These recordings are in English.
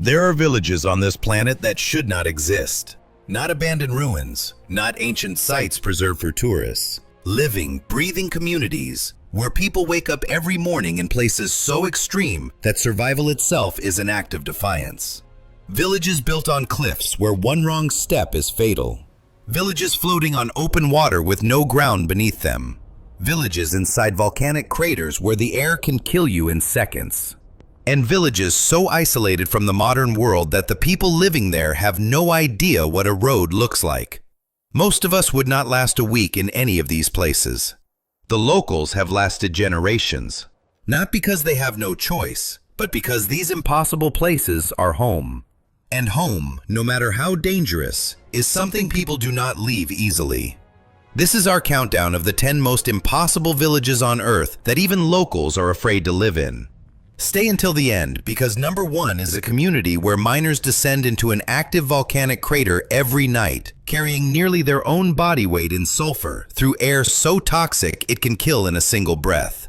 There are villages on this planet that should not exist. Not abandoned ruins, not ancient sites preserved for tourists. Living, breathing communities where people wake up every morning in places so extreme that survival itself is an act of defiance. Villages built on cliffs where one wrong step is fatal. Villages floating on open water with no ground beneath them. Villages inside volcanic craters where the air can kill you in seconds. And villages so isolated from the modern world that the people living there have no idea what a road looks like. Most of us would not last a week in any of these places. The locals have lasted generations, not because they have no choice, but because these impossible places are home. And home, no matter how dangerous, is something people do not leave easily. This is our countdown of the 10 most impossible villages on Earth that even locals are afraid to live in. Stay until the end, because number 1 is a community where miners descend into an active volcanic crater every night, carrying nearly their own body weight in sulfur through air so toxic it can kill in a single breath.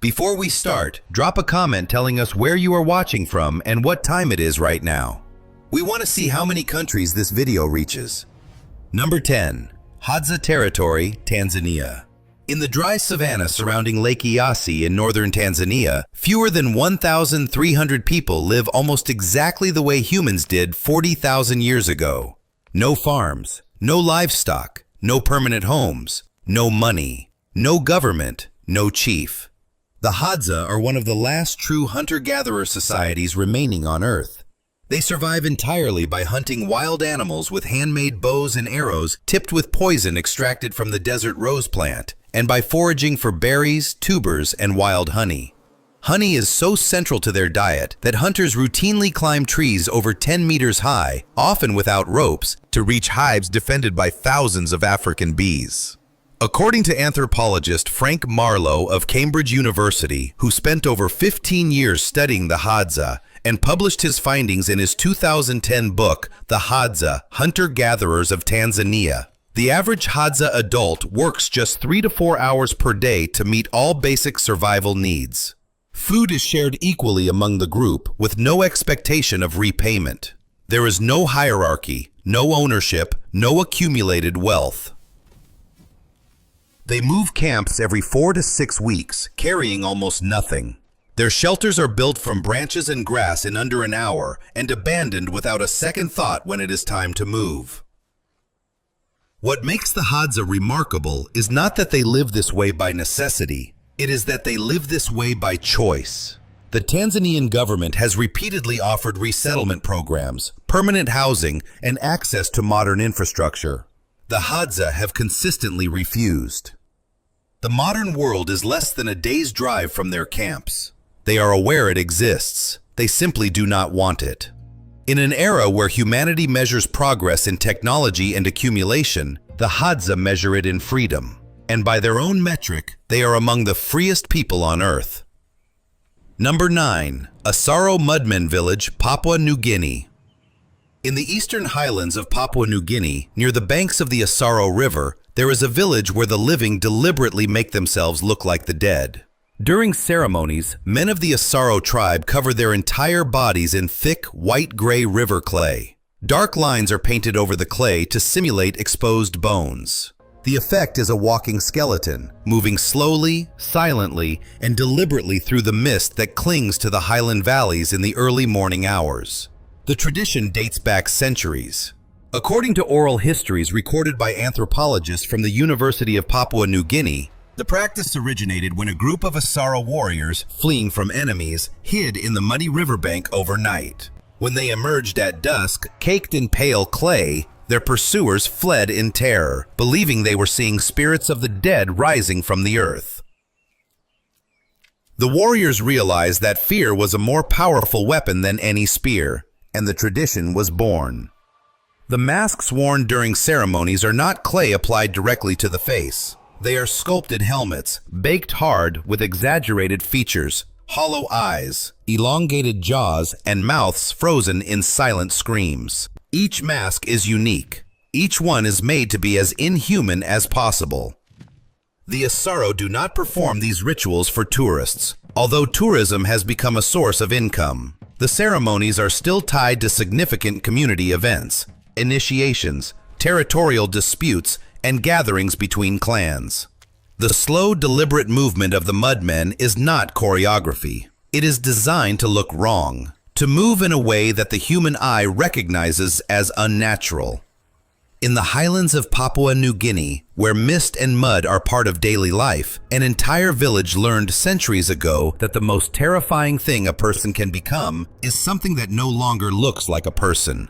Before we start, drop a comment telling us where you are watching from and what time it is right now. We want to see how many countries this video reaches. Number 10. Hadza Territory, Tanzania. In the dry savanna surrounding Lake Eyasi in northern Tanzania, fewer than 1,300 people live almost exactly the way humans did 40,000 years ago. No farms, no livestock, no permanent homes, no money, no government, no chief. The Hadza are one of the last true hunter-gatherer societies remaining on Earth. They survive entirely by hunting wild animals with handmade bows and arrows tipped with poison extracted from the desert rose plant, and by foraging for berries, tubers, and wild honey. Honey is so central to their diet that hunters routinely climb trees over 10 meters high, often without ropes, to reach hives defended by thousands of African bees. According to anthropologist Frank Marlowe of Cambridge University, who spent over 15 years studying the Hadza and published his findings in his 2010 book, The Hadza, Hunter-Gatherers of Tanzania, the average Hadza adult works just 3 to 4 hours per day to meet all basic survival needs. Food is shared equally among the group with no expectation of repayment. There is no hierarchy, no ownership, no accumulated wealth. They move camps every 4 to 6 weeks, carrying almost nothing. Their shelters are built from branches and grass in under an hour and abandoned without a second thought when it is time to move. What makes the Hadza remarkable is not that they live this way by necessity, it is that they live this way by choice. The Tanzanian government has repeatedly offered resettlement programs, permanent housing, and access to modern infrastructure. The Hadza have consistently refused. The modern world is less than a day's drive from their camps. They are aware it exists. They simply do not want it. In an era where humanity measures progress in technology and accumulation, the Hadza measure it in freedom. And by their own metric, they are among the freest people on Earth. Number 9. Asaro Mudmen Village, Papua New Guinea. In the eastern highlands of Papua New Guinea, near the banks of the Asaro River, there is a village where the living deliberately make themselves look like the dead. During ceremonies, men of the Asaro tribe cover their entire bodies in thick, white-gray river clay. Dark lines are painted over the clay to simulate exposed bones. The effect is a walking skeleton, moving slowly, silently, and deliberately through the mist that clings to the highland valleys in the early morning hours. The tradition dates back centuries. According to oral histories recorded by anthropologists from the University of Papua New Guinea, the practice originated when a group of Asaro warriors, fleeing from enemies, hid in the muddy riverbank overnight. When they emerged at dusk, caked in pale clay, their pursuers fled in terror, believing they were seeing spirits of the dead rising from the earth. The warriors realized that fear was a more powerful weapon than any spear, and the tradition was born. The masks worn during ceremonies are not clay applied directly to the face. They are sculpted helmets, baked hard with exaggerated features, hollow eyes, elongated jaws, and mouths frozen in silent screams. Each mask is unique. Each one is made to be as inhuman as possible. The Asaro do not perform these rituals for tourists, although tourism has become a source of income. The ceremonies are still tied to significant community events, initiations, territorial disputes, and gatherings between clans. The slow, deliberate movement of the Mudmen is not choreography. It is designed to look wrong, to move in a way that the human eye recognizes as unnatural. In the highlands of Papua New Guinea, where mist and mud are part of daily life, an entire village learned centuries ago that the most terrifying thing a person can become is something that no longer looks like a person.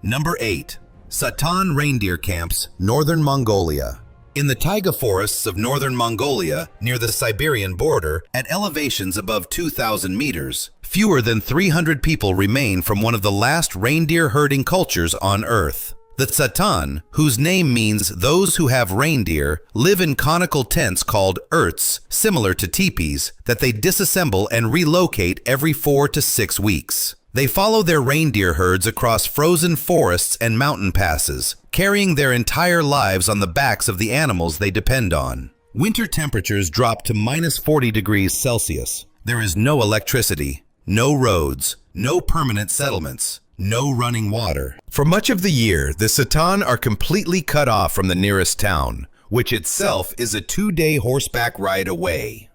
Number 8. Satan Reindeer Camps, Northern Mongolia. In the taiga forests of northern Mongolia, near the Siberian border, at elevations above 2,000 meters, fewer than 300 people remain from one of the last reindeer herding cultures on Earth. The Satan, whose name means those who have reindeer, live in conical tents called yurts, similar to teepees, that they disassemble and relocate every 4 to 6 weeks. They follow their reindeer herds across frozen forests and mountain passes, carrying their entire lives on the backs of the animals they depend on. Winter temperatures drop to -40 degrees Celsius. There is no electricity, no roads, no permanent settlements, no running water. For much of the year, the Satan are completely cut off from the nearest town, which itself is a 2-day horseback ride away.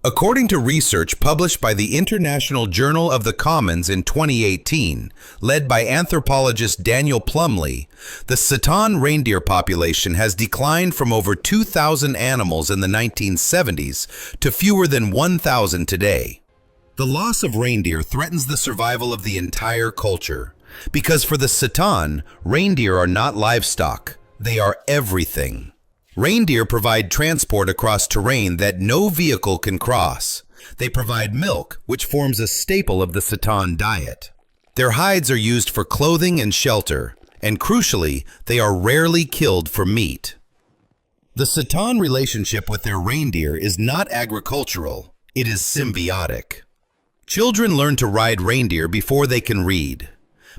According to research published by the International Journal of the Commons in 2018, led by anthropologist Daniel Plumley, the Satan reindeer population has declined from over 2,000 animals in the 1970s to fewer than 1,000 today. The loss of reindeer threatens the survival of the entire culture, because for the Satan, reindeer are not livestock, they are everything. Reindeer provide transport across terrain that no vehicle can cross. They provide milk, which forms a staple of the Satan diet. Their hides are used for clothing and shelter, and crucially, they are rarely killed for meat. The Satan relationship with their reindeer is not agricultural, it is symbiotic. Children learn to ride reindeer before they can read.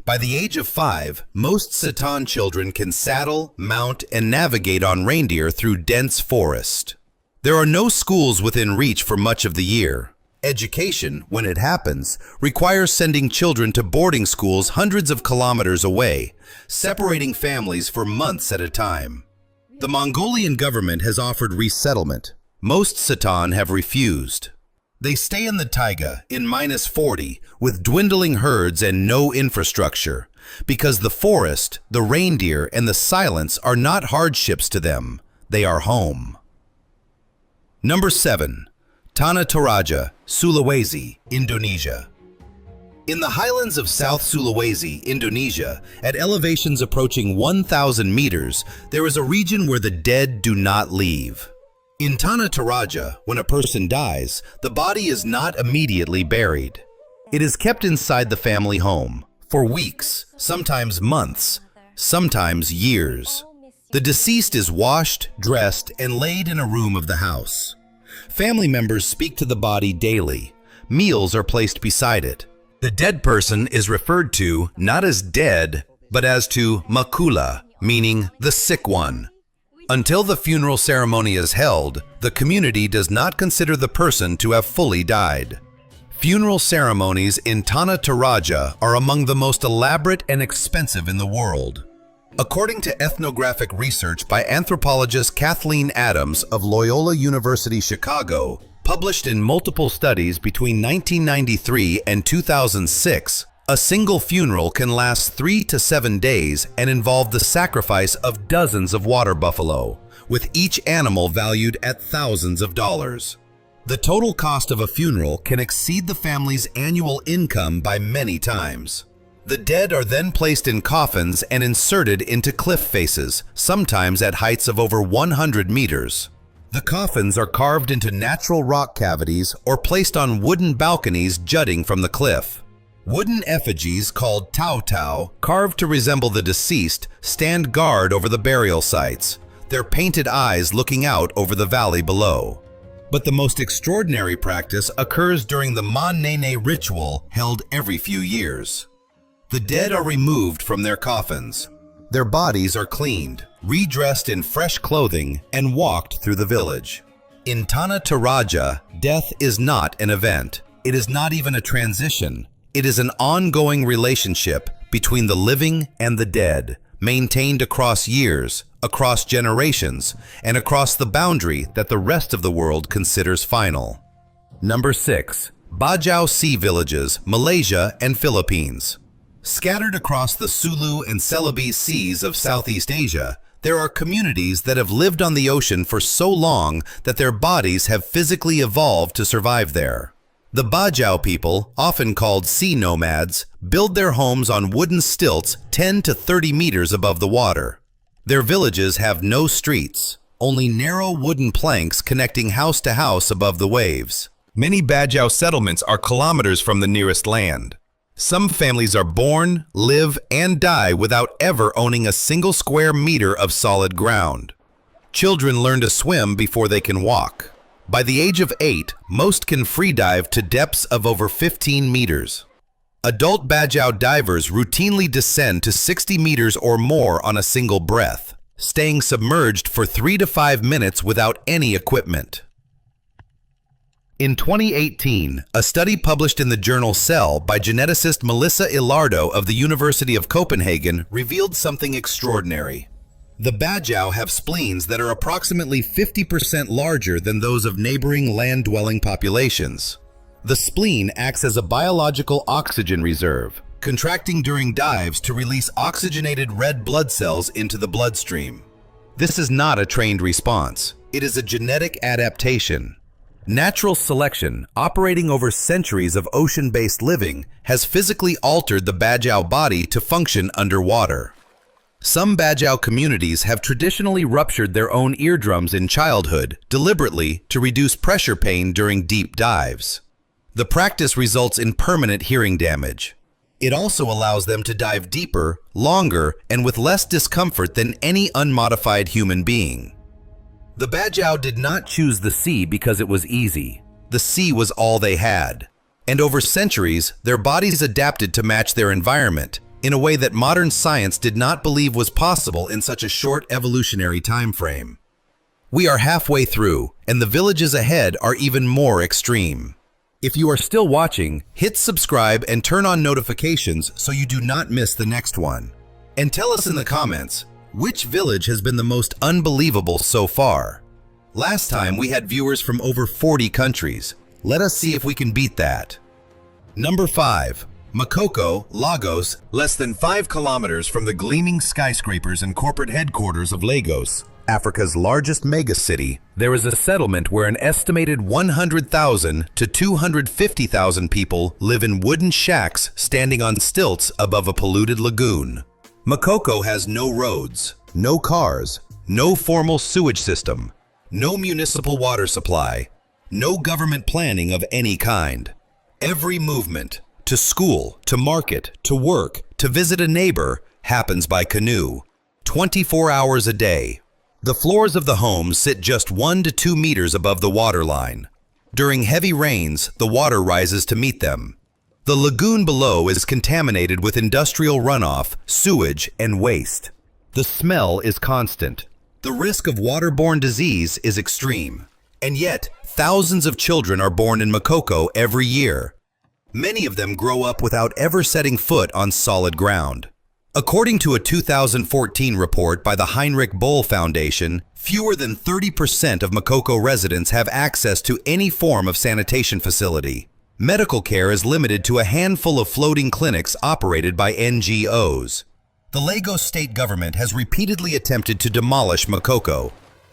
By the age of 5, most Satan children can saddle, mount, and navigate on reindeer through dense forest. There are no schools within reach for much of the year. Education, when it happens, requires sending children to boarding schools hundreds of kilometers away, separating families for months at a time. The Mongolian government has offered resettlement. Most Satan have refused. They stay in the taiga in -40 with dwindling herds and no infrastructure, because the forest, the reindeer, and the silence are not hardships to them, they are home. Number 7. Tanah Toraja, Sulawesi, Indonesia. In the highlands of South Sulawesi, Indonesia, at elevations approaching 1,000 meters, there is a region where the dead do not leave. In Tanah Toraja, when a person dies, the body is not immediately buried. It is kept inside the family home for weeks, sometimes months, sometimes years. The deceased is washed, dressed, and laid in a room of the house. Family members speak to the body daily. Meals are placed beside it. The dead person is referred to not as dead, but as to makula, meaning the sick one. Until the funeral ceremony is held, the community does not consider the person to have fully died. Funeral ceremonies in Tanah Toraja are among the most elaborate and expensive in the world. According to ethnographic research by anthropologist Kathleen Adams of Loyola University Chicago, published in multiple studies between 1993 and 2006, a single funeral can last 3 to 7 days and involve the sacrifice of dozens of water buffalo, with each animal valued at thousands of dollars. The total cost of a funeral can exceed the family's annual income by many times. The dead are then placed in coffins and inserted into cliff faces, sometimes at heights of over 100 meters. The coffins are carved into natural rock cavities or placed on wooden balconies jutting from the cliff. Wooden effigies called tau-tau, carved to resemble the deceased, stand guard over the burial sites, their painted eyes looking out over the valley below. But the most extraordinary practice occurs during the Manene ritual held every few years. The dead are removed from their coffins. Their bodies are cleaned, redressed in fresh clothing, and walked through the village. In Tanah Toraja, death is not an event. It is not even a transition. It is an ongoing relationship between the living and the dead, maintained across years, across generations, and across the boundary that the rest of the world considers final. Number 6. Bajau Sea Villages, Malaysia and Philippines. Scattered across the Sulu and Celebes Seas of Southeast Asia, there are communities that have lived on the ocean for so long that their bodies have physically evolved to survive there. The Bajau people, often called sea nomads, build their homes on wooden stilts 10 to 30 meters above the water. Their villages have no streets, only narrow wooden planks connecting house to house above the waves. Many Bajau settlements are kilometers from the nearest land. Some families are born, live, and die without ever owning a single square meter of solid ground. Children learn to swim before they can walk. By the age of 8, most can free dive to depths of over 15 meters. Adult Bajau divers routinely descend to 60 meters or more on a single breath, staying submerged for 3 to 5 minutes without any equipment. In 2018, a study published in the journal Cell by geneticist Melissa Ilardo of the University of Copenhagen revealed something extraordinary. The Bajau have spleens that are approximately 50% larger than those of neighboring land-dwelling populations. The spleen acts as a biological oxygen reserve, contracting during dives to release oxygenated red blood cells into the bloodstream. This is not a trained response. It is a genetic adaptation. Natural selection, operating over centuries of ocean-based living, has physically altered the Bajau body to function underwater. Some Bajau communities have traditionally ruptured their own eardrums in childhood, deliberately to reduce pressure pain during deep dives. The practice results in permanent hearing damage. It also allows them to dive deeper, longer, and with less discomfort than any unmodified human being. The Bajau did not choose the sea because it was easy. The sea was all they had. And over centuries, their bodies adapted to match their environment in a way that modern science did not believe was possible in such a short evolutionary time frame. We are halfway through, and the villages ahead are even more extreme. If you are still watching, hit subscribe and turn on notifications so you do not miss the next one. And tell us in the comments, which village has been the most unbelievable so far? Last time we had viewers from over 40 countries. Let us see if we can beat that. Number 5. Makoko, Lagos, less than 5 kilometers from the gleaming skyscrapers and corporate headquarters of Lagos, Africa's largest megacity, there is a settlement where an estimated 100,000 to 250,000 people live in wooden shacks standing on stilts above a polluted lagoon. Makoko has no roads, no cars, no formal sewage system, no municipal water supply, no government planning of any kind. Every movement, to school, to market, to work, to visit a neighbor, happens by canoe, 24 hours a day. The floors of the homes sit just 1 to 2 meters above the waterline. During heavy rains, the water rises to meet them. The lagoon below is contaminated with industrial runoff, sewage, and waste. The smell is constant. The risk of waterborne disease is extreme. And yet, thousands of children are born in Makoko every year. Many of them grow up without ever setting foot on solid ground. According to a 2014 report by the Heinrich Boll Foundation, fewer than 30% of Makoko residents have access to any form of sanitation facility. Medical care is limited to a handful of floating clinics operated by NGOs. The Lagos state government has repeatedly attempted to demolish Makoko.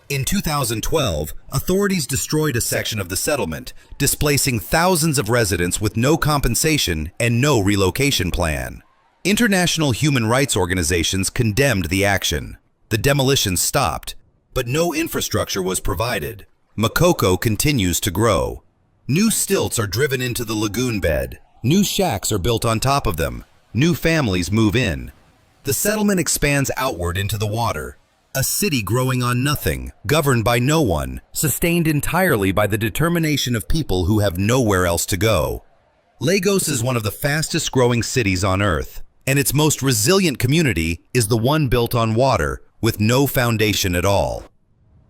In 2012, authorities destroyed a section of the settlement, displacing thousands of residents with no compensation and no relocation plan. International human rights organizations condemned the action. The demolition stopped, but no infrastructure was provided. Makoko continues to grow. New stilts are driven into the lagoon bed. New shacks are built on top of them. New families move in. The settlement expands outward into the water. A city growing on nothing, governed by no one, sustained entirely by the determination of people who have nowhere else to go. Lagos is one of the fastest growing cities on Earth, and its most resilient community is the one built on water, with no foundation at all.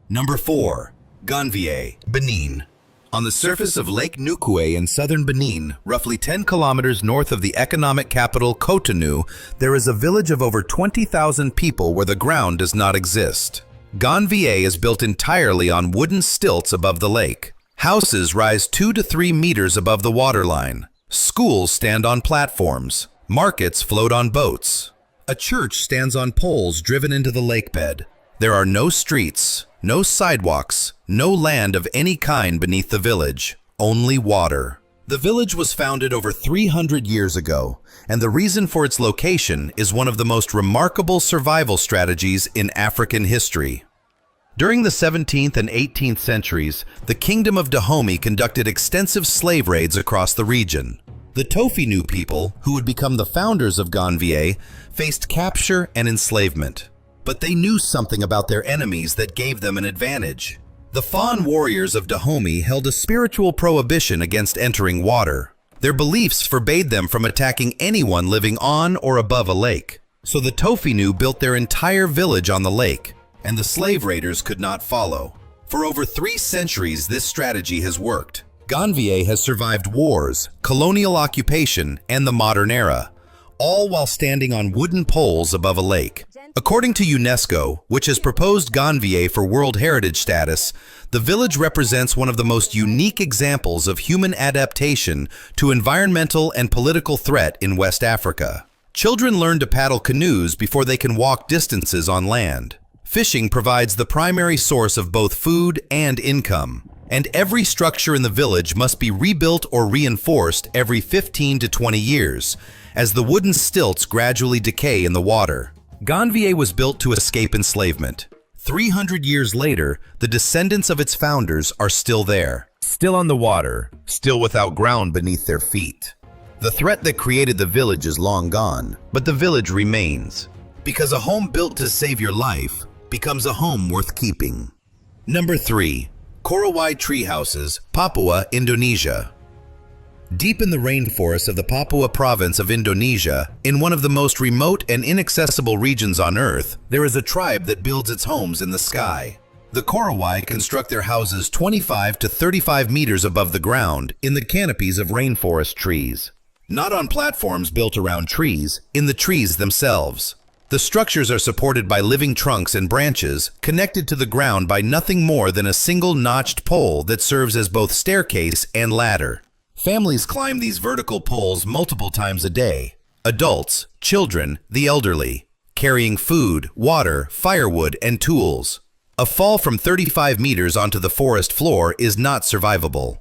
Number 4. Gonvier, Benin. On the surface of Lake Nukue in southern Benin, roughly 10 kilometers north of the economic capital Cotonou, there is a village of over 20,000 people where the ground does not exist. Gonvier is built entirely on wooden stilts above the lake. Houses rise 2 to 3 meters above the waterline. Schools stand on platforms. Markets float on boats. A church stands on poles driven into the lake bed. There are no streets, no sidewalks, no land of any kind beneath the village, only water. The village was founded over 300 years ago, and the reason for its location is one of the most remarkable survival strategies in African history. During the 17th and 18th centuries, the Kingdom of Dahomey conducted extensive slave raids across the region. The Tofinu people, who would become the founders of Gonvier, faced capture and enslavement. But they knew something about their enemies that gave them an advantage. The Fon warriors of Dahomey held a spiritual prohibition against entering water. Their beliefs forbade them from attacking anyone living on or above a lake. So the Tofinu built their entire village on the lake, and the slave raiders could not follow. For over 3 centuries, this strategy has worked. Gonvier has survived wars, colonial occupation, and the modern era, all while standing on wooden poles above a lake. According to UNESCO, which has proposed Gonvier for World Heritage status, the village represents one of the most unique examples of human adaptation to environmental and political threat in West Africa. Children learn to paddle canoes before they can walk distances on land. Fishing provides the primary source of both food and income, and every structure in the village must be rebuilt or reinforced every 15 to 20 years, as the wooden stilts gradually decay in the water. Gonvier was built to escape enslavement. 300 years later, the descendants of its founders are still there, still on the water, still without ground beneath their feet. The threat that created the village is long gone, but the village remains, because a home built to save your life becomes a home worth keeping. Number 3. Korowai Tree Houses, Papua, Indonesia. Deep in the rainforest of the Papua province of Indonesia, in one of the most remote and inaccessible regions on Earth, there is a tribe that builds its homes in the sky. The Korowai construct their houses 25 to 35 meters above the ground in the canopies of rainforest trees. Not on platforms built around trees, in the trees themselves. The structures are supported by living trunks and branches, connected to the ground by nothing more than a single notched pole that serves as both staircase and ladder. Families climb these vertical poles multiple times a day. Adults, children, the elderly, carrying food, water, firewood, and tools. A fall from 35 meters onto the forest floor is not survivable.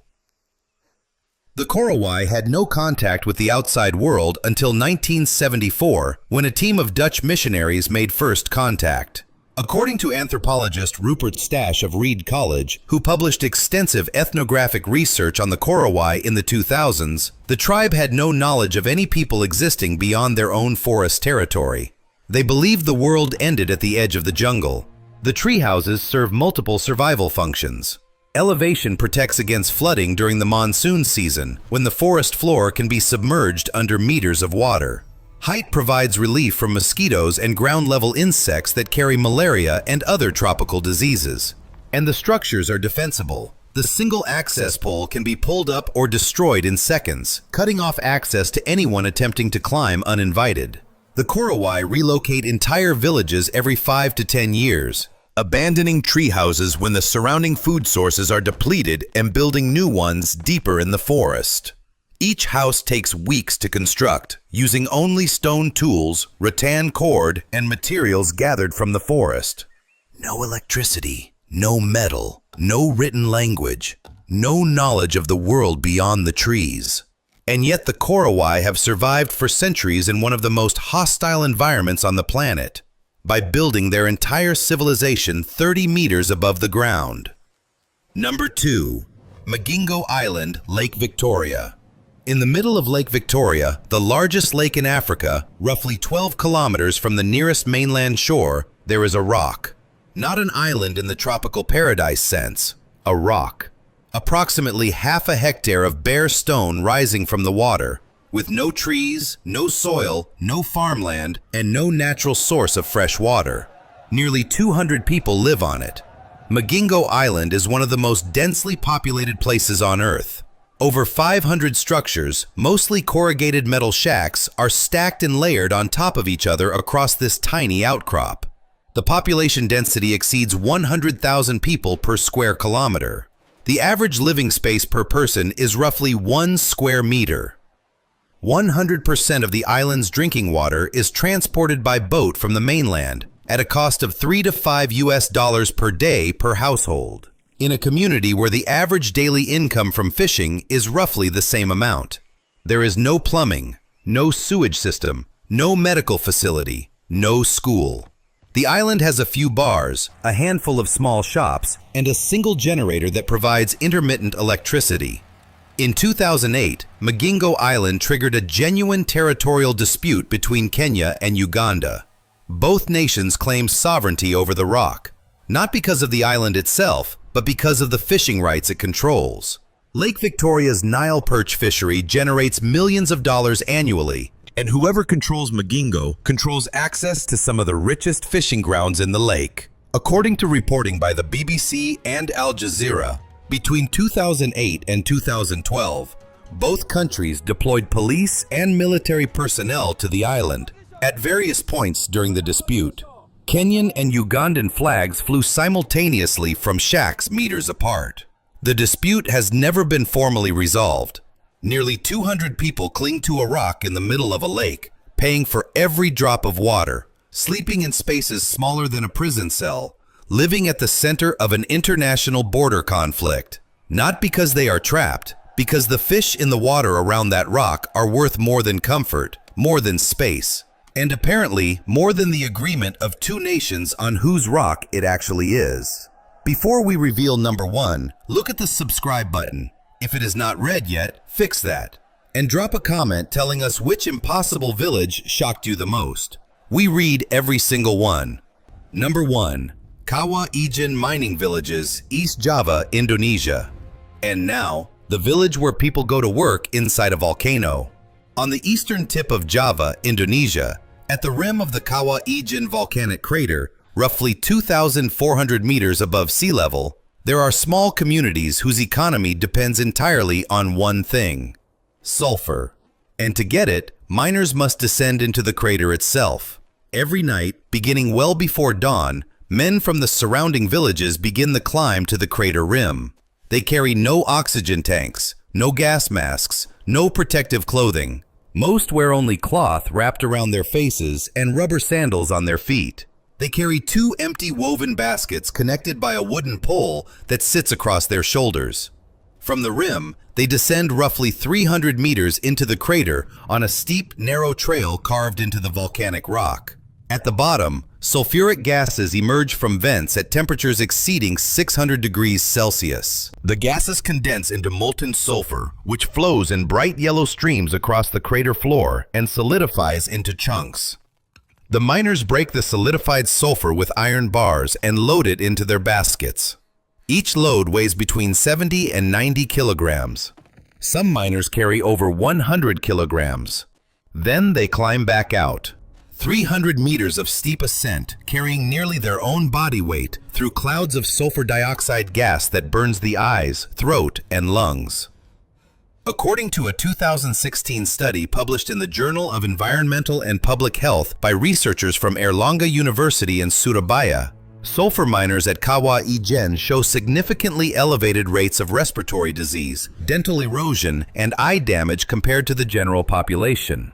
The Korowai had no contact with the outside world until 1974, when a team of Dutch missionaries made first contact. According to anthropologist Rupert Stash of Reed College, who published extensive ethnographic research on the Korowai in the 2000s, the tribe had no knowledge of any people existing beyond their own forest territory. They believed the world ended at the edge of the jungle. The tree houses serve multiple survival functions. Elevation protects against flooding during the monsoon season, when the forest floor can be submerged under meters of water. Height provides relief from mosquitoes and ground-level insects that carry malaria and other tropical diseases. And the structures are defensible. The single access pole can be pulled up or destroyed in seconds, cutting off access to anyone attempting to climb uninvited. The Korowai relocate entire villages every 5 to 10 years, abandoning tree houses when the surrounding food sources are depleted and building new ones deeper in the forest. Each house takes weeks to construct, using only stone tools, rattan cord, and materials gathered from the forest. No electricity, no metal, no written language, no knowledge of the world beyond the trees. And yet the Korowai have survived for centuries in one of the most hostile environments on the planet, by building their entire civilization 30 meters above the ground. Number 2. Magingo Island, Lake Victoria. In the middle of Lake Victoria, the largest lake in Africa, roughly 12 kilometers from the nearest mainland shore, there is a rock. Not an island in the tropical paradise sense, a rock. Approximately half a hectare of bare stone rising from the water, with no trees, no soil, no farmland, and no natural source of fresh water. Nearly 200 people live on it. Magingo Island is one of the most densely populated places on Earth. Over 500 structures, mostly corrugated metal shacks, are stacked and layered on top of each other across this tiny outcrop. The population density exceeds 100,000 people per square kilometer. The average living space per person is roughly 1 square meter. 100% of the island's drinking water is transported by boat from the mainland, at a cost of $3 to $5 per day per household, in a community where the average daily income from fishing is roughly the same amount. There is no plumbing, no sewage system, no medical facility, no school. The island has a few bars, a handful of small shops, and a single generator that provides intermittent electricity. In 2008, Magingo Island triggered a genuine territorial dispute between Kenya and Uganda. Both nations claim sovereignty over the rock, not because of the island itself, but because of the fishing rights it controls. Lake Victoria's Nile perch fishery generates millions of dollars annually, and whoever controls Magingo controls access to some of the richest fishing grounds in the lake. According to reporting by the BBC and Al Jazeera, between 2008 and 2012, both countries deployed police and military personnel to the island. At various points during the dispute, Kenyan and Ugandan flags flew simultaneously from shacks meters apart. The dispute has never been formally resolved. Nearly 200 people cling to a rock in the middle of a lake, paying for every drop of water, sleeping in spaces smaller than a prison cell, living at the center of an international border conflict. Not because they are trapped, because the fish in the water around that rock are worth more than comfort, more than space, and apparently more than the agreement of two nations on whose rock it actually is. Before we reveal number 1, look at the subscribe button. If it is not red yet, fix that. And drop a comment telling us which impossible village shocked you the most. We read every single one. Number 1. Kawah Ijen Mining Villages, East Java, Indonesia. And now, the village where people go to work inside a volcano. On the eastern tip of Java, Indonesia, at the rim of the Kawah Ijen volcanic crater, roughly 2,400 meters above sea level, there are small communities whose economy depends entirely on one thing: sulfur. And to get it, miners must descend into the crater itself. Every night, beginning well before dawn, men from the surrounding villages begin the climb to the crater rim. They carry no oxygen tanks, no gas masks, no protective clothing. Most wear only cloth wrapped around their faces and rubber sandals on their feet. They carry 2 empty woven baskets connected by a wooden pole that sits across their shoulders. From the rim, they descend roughly 300 meters into the crater on a steep, narrow trail carved into the volcanic rock. At the bottom, sulfuric gases emerge from vents at temperatures exceeding 600 degrees Celsius. The gases condense into molten sulfur, which flows in bright yellow streams across the crater floor and solidifies into chunks. The miners break the solidified sulfur with iron bars and load it into their baskets. Each load weighs between 70 and 90 kilograms. Some miners carry over 100 kilograms. Then they climb back out. 300 meters of steep ascent, carrying nearly their own body weight through clouds of sulfur dioxide gas that burns the eyes, throat, and lungs. According to a 2016 study published in the Journal of Environmental and Public Health by researchers from Erlanga University in Surabaya, sulfur miners at Kawah Ijen show significantly elevated rates of respiratory disease, dental erosion, and eye damage compared to the general population.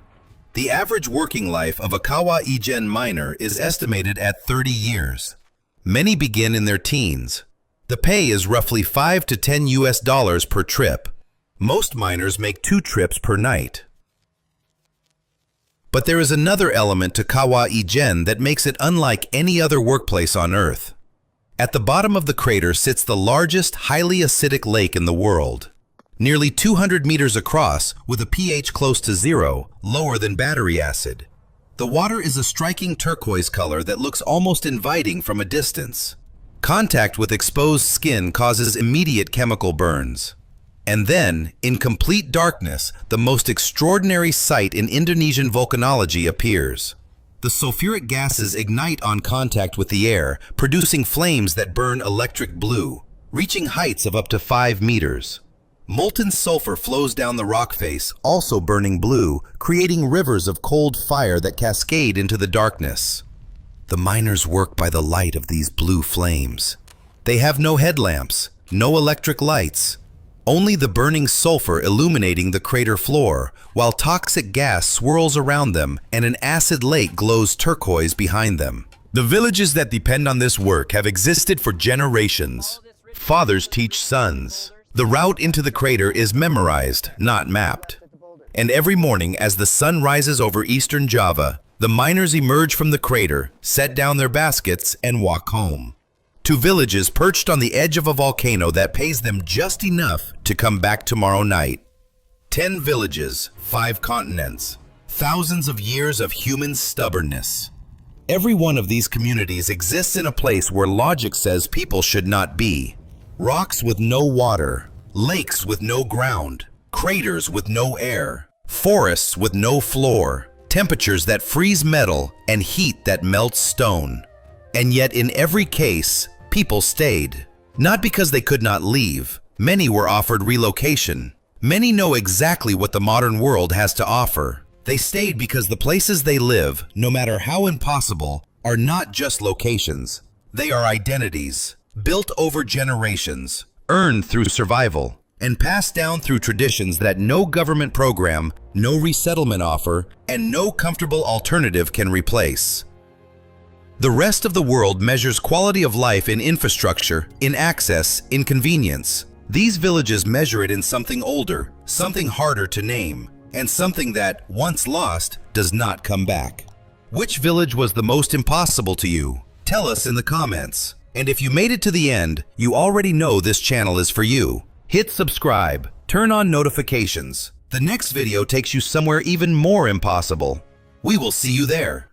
The average working life of a Kawah Ijen miner is estimated at 30 years. Many begin in their teens. The pay is roughly $5 to $10 per trip. Most miners make 2 trips per night. But there is another element to Kawah Ijen that makes it unlike any other workplace on Earth. At the bottom of the crater sits the largest, highly acidic lake in the world. Nearly 200 meters across, with a pH close to 0, lower than battery acid. The water is a striking turquoise color that looks almost inviting from a distance. Contact with exposed skin causes immediate chemical burns. And then, in complete darkness, the most extraordinary sight in Indonesian volcanology appears. The sulfuric gases ignite on contact with the air, producing flames that burn electric blue, reaching heights of up to 5 meters. Molten sulfur flows down the rock face, also burning blue, creating rivers of cold fire that cascade into the darkness. The miners work by the light of these blue flames. They have no headlamps, no electric lights, only the burning sulfur illuminating the crater floor, while toxic gas swirls around them and an acid lake glows turquoise behind them. The villages that depend on this work have existed for generations. Fathers teach sons. The route into the crater is memorized, not mapped. And every morning as the sun rises over eastern Java, the miners emerge from the crater, set down their baskets, and walk home. To villages perched on the edge of a volcano that pays them just enough to come back tomorrow night. 10 villages, 5 continents, thousands of years of human stubbornness. Every one of these communities exists in a place where logic says people should not be. Rocks with no water, lakes with no ground, craters with no air, forests with no floor, temperatures that freeze metal and heat that melts stone. And yet in every case, people stayed. Not because they could not leave. Many were offered relocation. Many know exactly what the modern world has to offer. They stayed because the places they live, no matter how impossible, are not just locations. They are identities, built over generations, earned through survival, and passed down through traditions that no government program, no resettlement offer, and no comfortable alternative can replace. The rest of the world measures quality of life in infrastructure, in access, in convenience. These villages measure it in something older, something harder to name, and something that, once lost, does not come back. Which village was the most impossible to you? Tell us in the comments. And if you made it to the end, you already know this channel is for you. Hit subscribe, turn on notifications. The next video takes you somewhere even more impossible. We will see you there.